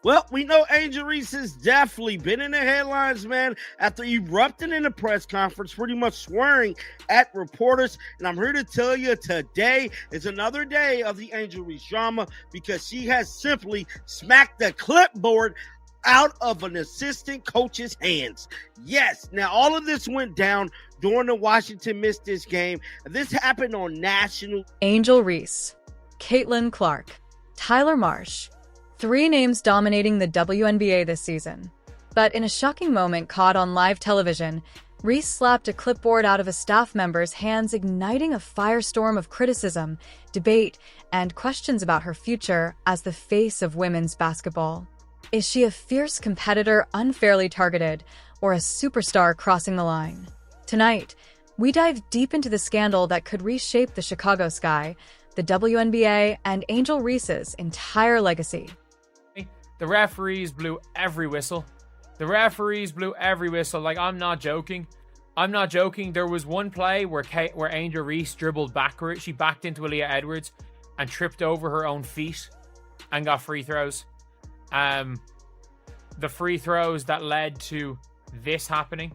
Well, we know Angel Reese has definitely been in the headlines, man, after erupting in a press conference, pretty much swearing at reporters. And I'm here to tell you today is another day of the Angel Reese drama because she has simply smacked the clipboard out of an assistant coach's hands. Yes, now all of this went down during the Washington missed this game. This happened on national. Angel Reese, Caitlin Clark, Tyler Marsh. 3 names dominating the WNBA this season. But in a shocking moment caught on live television, Reese slapped a clipboard out of a staff member's hands, igniting a firestorm of criticism, debate, and questions about her future as the face of women's basketball. Is she a fierce competitor unfairly targeted, or a superstar crossing the line? Tonight, we dive deep into the scandal that could reshape the Chicago Sky, the WNBA, and Angel Reese's entire legacy. The referees blew every whistle. Like, I'm not joking. There was one play where Angel Reese dribbled backward. She backed into Aaliyah Edwards and tripped over her own feet and got free throws. The free throws that led to this happening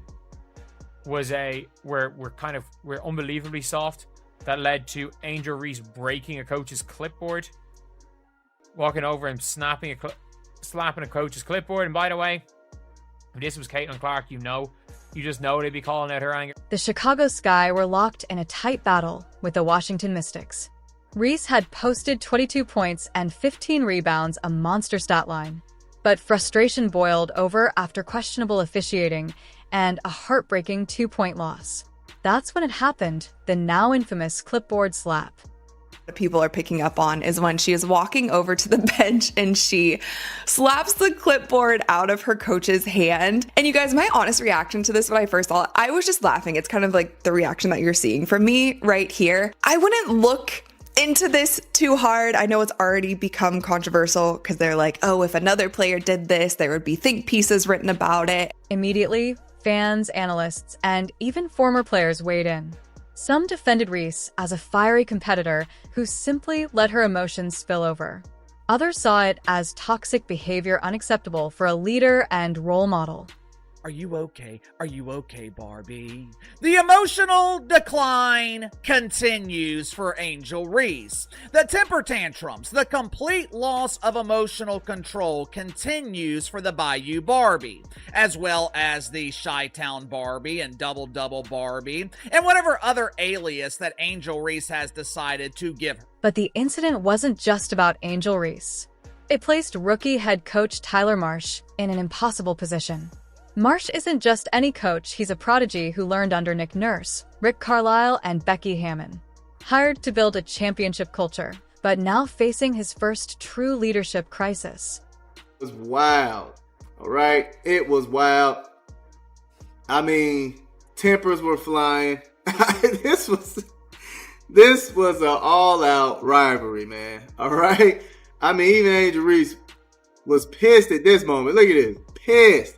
were unbelievably soft. That led to Angel Reese breaking a coach's clipboard, walking over and slapping a coach's clipboard. And by the way, if this was Caitlin Clark, you just know they'd be calling out her anger. The Chicago Sky were locked in a tight battle with the Washington Mystics. Reese had posted 22 points and 15 rebounds, a monster stat line. But frustration boiled over after questionable officiating and a heartbreaking 2-point loss. That's when it happened, the now infamous clipboard slap. What people are picking up on is when she is walking over to the bench and she slaps the clipboard out of her coach's hand. And you guys, my honest reaction to this when I first saw it, I was just laughing. It's kind of like the reaction that you're seeing from me right here. I wouldn't look into this too hard. I know it's already become controversial because they're like, oh, if another player did this, there would be think pieces written about it. Immediately, fans, analysts, and even former players weighed in. Some defended Reese as a fiery competitor who simply let her emotions spill over. Others saw it as toxic behavior unacceptable for a leader and role model. Are you okay? Are you okay, Barbie? The emotional decline continues for Angel Reese. The temper tantrums, the complete loss of emotional control continues for the Bayou Barbie, as well as the Chi-Town Barbie and Double Barbie, and whatever other alias that Angel Reese has decided to give her. But the incident wasn't just about Angel Reese. It placed rookie head coach Tyler Marsh in an impossible position. Marsh isn't just any coach, he's a prodigy who learned under Nick Nurse, Rick Carlisle, and Becky Hammon. Hired to build a championship culture, but now facing his first true leadership crisis. It was wild, all right? It was wild. I mean, tempers were flying. This was an all-out rivalry, man, all right? I mean, even Angel Reese was pissed at this moment. Look at this, pissed.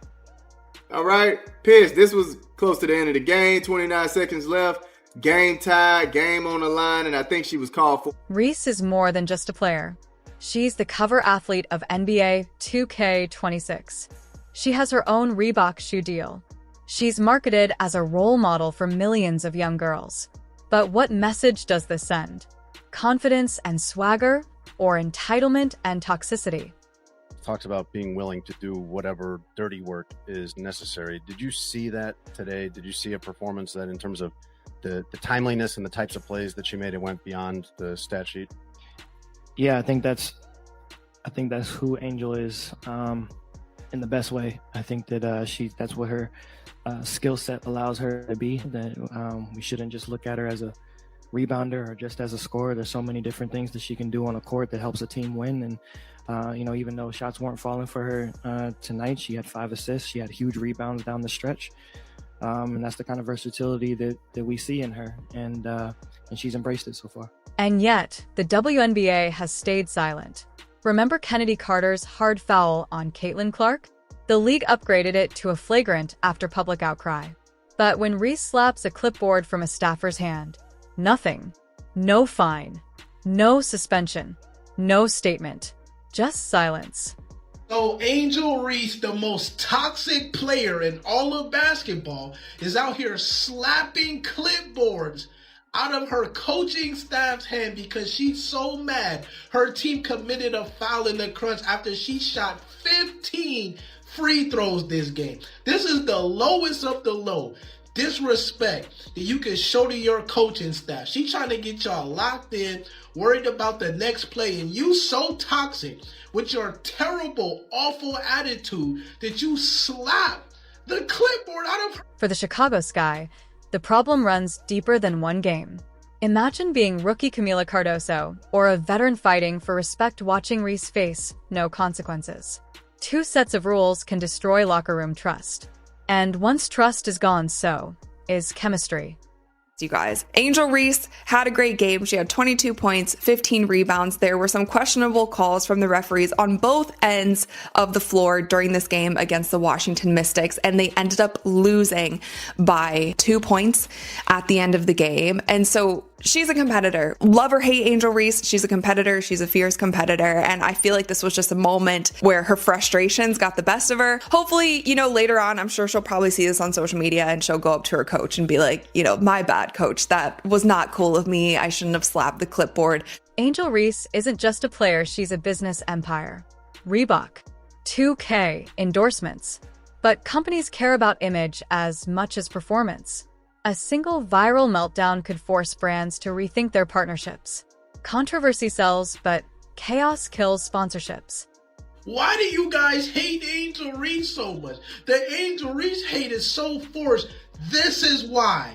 All right, pissed. This was close to the end of the game, 29 seconds left, game tied, game on the line, and I think she was called for. Reese is more than just a player. She's the cover athlete of NBA 2K26. She has her own Reebok shoe deal. She's marketed as a role model for millions of young girls. But what message does this send? Confidence and swagger, or entitlement and toxicity? Talks about being willing to do whatever dirty work is necessary. Did you see that today? Did you see a performance that in terms of the timeliness and the types of plays that she made, it went beyond the stat sheet? Yeah, I think that's who Angel is in the best way. I think that that's what her skill set allows her to be. That we shouldn't just look at her as a rebounder or just as a scorer. There's so many different things that she can do on a court that helps a team win. And even though shots weren't falling for her tonight, she had 5 assists. She had huge rebounds down the stretch. And that's the kind of versatility that we see in her. And she's embraced it so far. And yet, the WNBA has stayed silent. Remember Kennedy Carter's hard foul on Caitlin Clark? The league upgraded it to a flagrant after public outcry. But when Reese slaps a clipboard from a staffer's hand, nothing. No fine. No suspension. No statement. Just silence. So Angel Reese, the most toxic player in all of basketball, is out here slapping clipboards out of her coaching staff's hand because she's so mad her team committed a foul in the crunch after she shot 15 free throws this game. This is the lowest of the low disrespect that you can show to your coaching staff. She trying to get y'all locked in, worried about the next play, and you so toxic with your terrible, awful attitude that you slap the clipboard out of her. For the Chicago Sky, the problem runs deeper than one game. Imagine being rookie Camila Cardoso or a veteran fighting for respect watching Reese face no consequences. Two sets of rules can destroy locker room trust. And once trust is gone, so is chemistry. You guys, Angel Reese had a great game. She had 22 points, 15 rebounds. There were some questionable calls from the referees on both ends of the floor during this game against the Washington Mystics, and they ended up losing by 2 points at the end of the game. And so she's a competitor. Love or hate Angel Reese, she's a competitor. She's a fierce competitor. And I feel like this was just a moment where her frustrations got the best of her. Hopefully, later on, I'm sure she'll probably see this on social media and she'll go up to her coach and be like, my bad, coach. That was not cool of me. I shouldn't have slapped the clipboard. Angel Reese isn't just a player, she's a business empire. Reebok, 2K, endorsements. But companies care about image as much as performance. A single viral meltdown could force brands to rethink their partnerships. Controversy sells, but chaos kills sponsorships. Why do you guys hate Angel Reese so much? The Angel Reese hate is so forced. This is why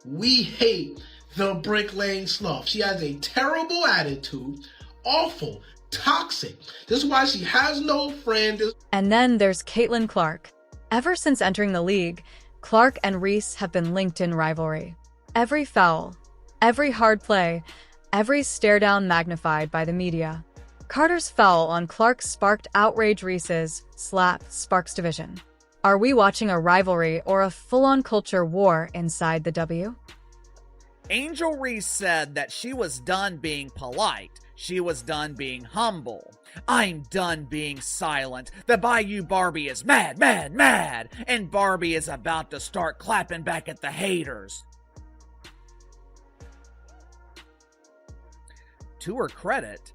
we hate the Brick Lane Sloth. She has a terrible attitude, awful, toxic. This is why she has no friend. And then there's Caitlin Clark. Ever since entering the league, Clark and Reese have been linked in rivalry. Every foul, every hard play, every stare down magnified by the media. Carter's foul on Clark sparked outrage. Reese's slap sparks division. Are we watching a rivalry or a full-on culture war inside the W? Angel Reese said that she was done being polite. She was done being humble. I'm done being silent. The Bayou Barbie is mad, mad, mad. And Barbie is about to start clapping back at the haters. To her credit,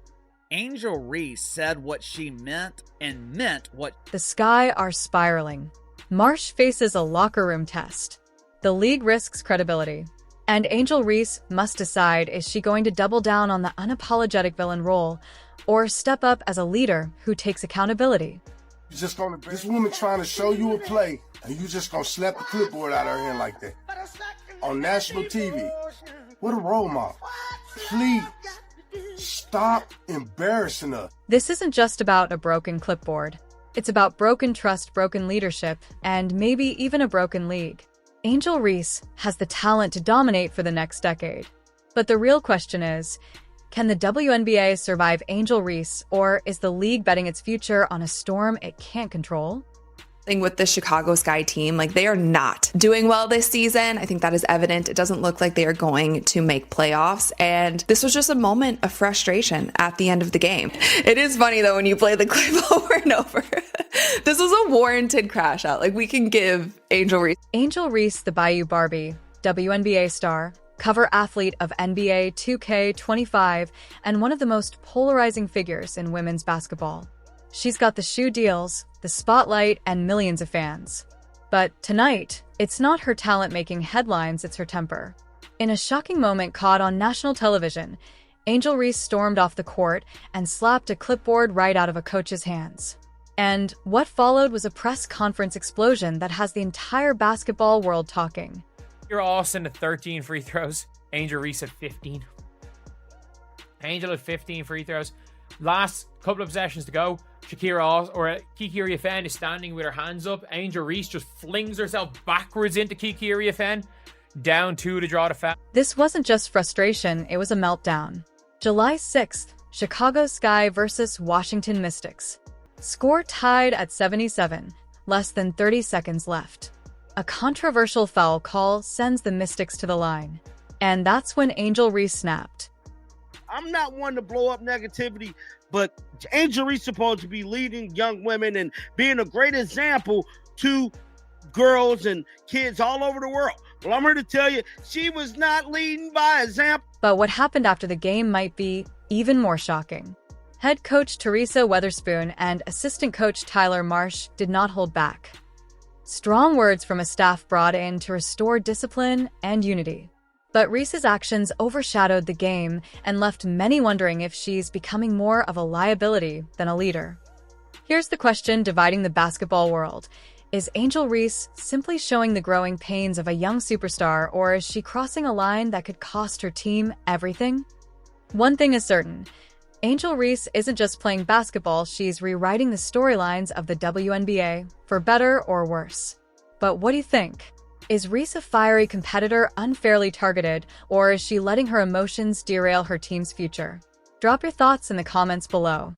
Angel Reese said what she meant and meant what... The Sky are spiraling. Marsh faces a locker room test. The league risks credibility. And Angel Reese must decide, is she going to double down on the unapologetic villain role or step up as a leader who takes accountability? This woman trying to show you a play, and you just gonna slap the clipboard out of her hand like that. On national TV. What a role model. Please, stop embarrassing her. This isn't just about a broken clipboard. It's about broken trust, broken leadership, and maybe even a broken league. Angel Reese has the talent to dominate for the next decade. But the real question is, can the WNBA survive Angel Reese, or is the league betting its future on a storm it can't control? With the Chicago Sky team, they are not doing well this season. I think that is evident. It doesn't look like they are going to make playoffs. And this was just a moment of frustration at the end of the game. It is funny though, when you play the clip over and over. This was a warranted crash out. We can give Angel Reese. Angel Reese, the Bayou Barbie, WNBA star, cover athlete of NBA 2K25, and one of the most polarizing figures in women's basketball. She's got the shoe deals, the spotlight, and millions of fans. But tonight, it's not her talent making headlines, it's her temper. In a shocking moment caught on national television, Angel Reese stormed off the court and slapped a clipboard right out of a coach's hands. And what followed was a press conference explosion that has the entire basketball world talking. You're Austin at 13 free throws. Angel Reese at 15. Angel at 15 free throws. Last couple of possessions to go. Kiki Riafen is standing with her hands up. Angel Reese just flings herself backwards into Kiki Riafen. Down 2 to draw the foul. This wasn't just frustration, it was a meltdown. July 6th, Chicago Sky versus Washington Mystics. Score tied at 77, less than 30 seconds left. A controversial foul call sends the Mystics to the line. And that's when Angel Reese snapped. I'm not one to blow up negativity, but Angel Reese supposed to be leading young women and being a great example to girls and kids all over the world. Well, I'm here to tell you, she was not leading by example. But what happened after the game might be even more shocking. Head coach Teresa Weatherspoon and assistant coach Tyler Marsh did not hold back. Strong words from a staff brought in to restore discipline and unity. But Reese's actions overshadowed the game and left many wondering if she's becoming more of a liability than a leader. Here's the question dividing the basketball world. Is Angel Reese simply showing the growing pains of a young superstar, or is she crossing a line that could cost her team everything? One thing is certain. Angel Reese isn't just playing basketball, she's rewriting the storylines of the WNBA, for better or worse. But what do you think? Is Reese a fiery competitor unfairly targeted, or is she letting her emotions derail her team's future? Drop your thoughts in the comments below.